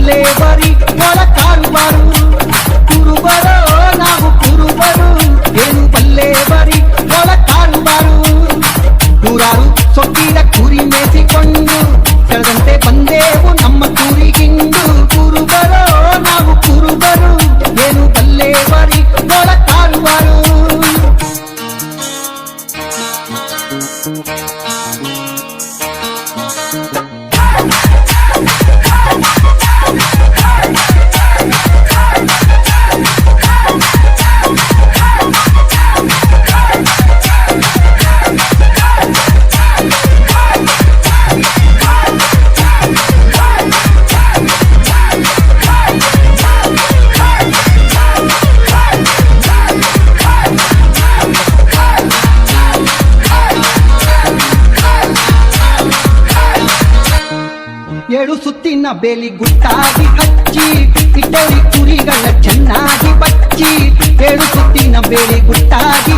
ಬಲ್ಲೆ ಬರಿ ಒಳ ಕಾರುಬಾರು ಕುರುಬರೋ ನಾವು ಕುರುಬರು ಏನು ಬಲ್ಲೆ ಬರಿ ಒಳ ಕಾರುಬಾರು ನೂರಾರು ಸೊಕ್ಕಿದ ಕುರಿ ಮೇಸಿಕೊಂಡು ಸೆಳೆದಂತೆ ಬಂದೇವು ನಮ್ಮ ಕುರಿಗಿಂದು ಕುರುಬರೋ ನಾವು ಕುರುಬರು ಏನು ಬಲ್ಲೆ ಬರಿ ಒಳ ಕಾರುಬಾರು ಏಳು ಸುತ್ತಿನ ಬೇಲಿ ಗುಟ್ಟಾಗಿ ಹಚ್ಚಿ ಇಟ್ಟೋರಿ ಕುರಿಗಳ ಚೆನ್ನಾಗಿ ಬಚ್ಚಿ ಏಳು ಸುತ್ತಿನ ಬೇಲಿ ಗುಟ್ಟಾಗಿ